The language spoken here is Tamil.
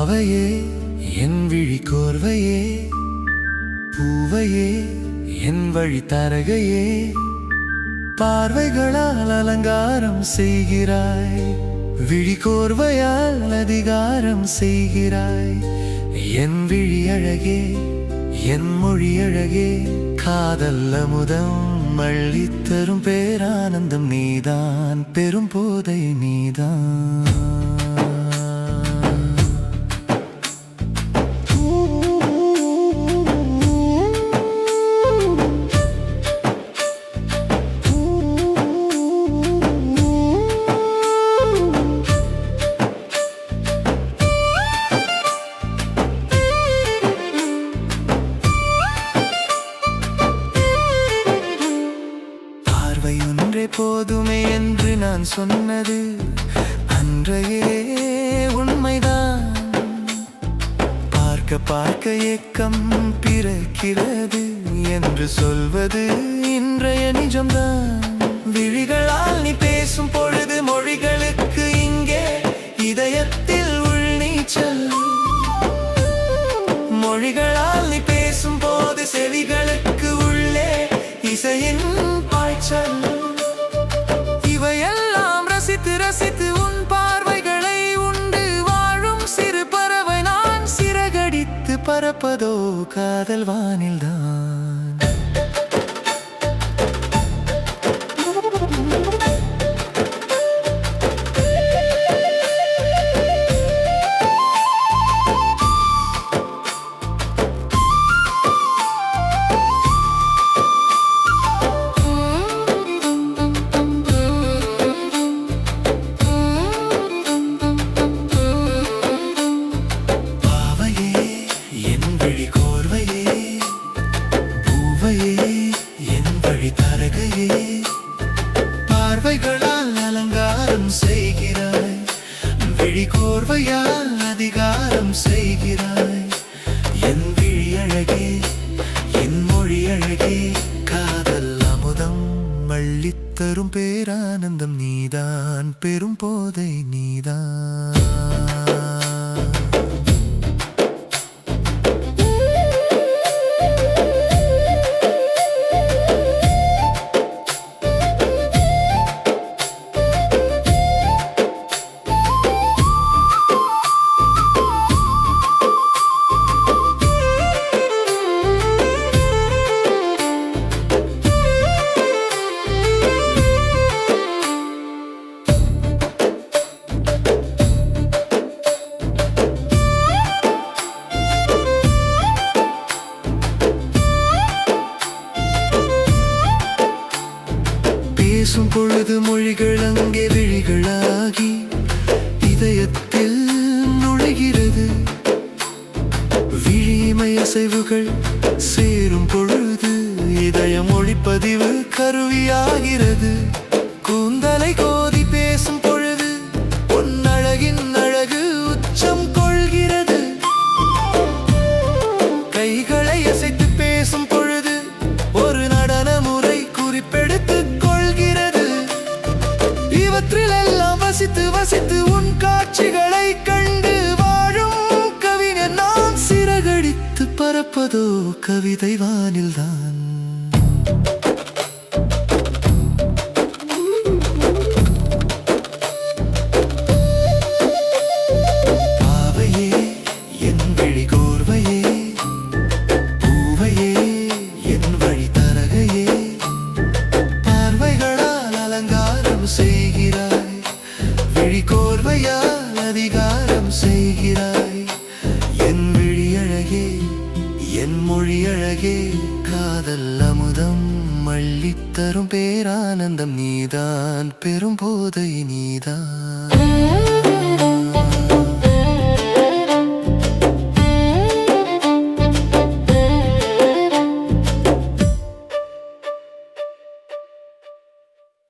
பாவையே என் விழி கோர்வையே, பூவையே என் வழி தரகையே, பார்வைகளால் அலங்காரம் செய்கிறாய், விழி கோர்வையால் அதிகாரம் செய்கிறாய். என் விழி அழகே என் மொழி அழகே, காதல் அமுதம் அள்ளித்தரும் பேரானந்தம் நீதான், பெரும் போதை நீதான். பார்வையொன்றே போதுமே என்று நான் சொன்னது அன்றையே உண்மைதான். பார்க்க பார்க்க ஏக்கம் பிறக்கிறது என்று சொல்வது இன்றைய நிஜம்தான். விழிகளால் நீ பேசும் பொழுது மொழிகளுக்கு இங்கே இதயத்தில் உள்நீச்சல். மொழிகளால் நீ பேசும் போது செவிகளுக்கு உள்ளே இசையின் பாய்ச்சல். இவையெல்லாம் ரசித்து ரசித்து உன் பார்வைகளை உண்டு வாழும் சிறு பறவை நான், சிறகடித்து பறப்பதோ காதல் வானில்தான். பார்வைகளால் அலங்காரம் செய்கிறாய், விழி கோர்வையால் அதிகாரம் செய்கிறாய். என் விழி அழகே என் மொழி அழகே, காதல் அமுதம் அள்ளித்தரும் பேரானந்தம் நீதான், பெரும் போதை நீதான். பேசும் பொழுது மொழிகள் அங்கே விழிகளாகி இதயத்தில் நுழைகிறது. விழிமை அசைவுகள் சேரும் பொழுது இதயம் ஒளிப்பதிவு கருவியாகிறது. கூந்தலை கோதி பேசும் பொழுது உன் அழகின் அழகு உச்சம் கொள்கிறது. கைகளை அசைத்து பேசும் பொழுது ஒரு நடன முறை குறிப்பெடுத்து இவற்றிலெல்லாம் வசித்து வசித்து உன் காட்சிகளை கண்டு வாழும் கவிஞன் நான், சிறகடித்து பறப்பதோ கவிதை வானில்தான். பாவையே என் விழி கோர்வையே, பூவையே என் வழி தரகையே, பார்வைகளால் அலங்காரம் செய்கிறாய், விழி கோர்வையால் அதிகாரம் செய்கிறாய். என் விழி அழகே என் மொழி அழகே, காதல் அமுதம் அள்ளித்தரும் பேரானந்தம் நீதான், பெரும் போதை நீதான்.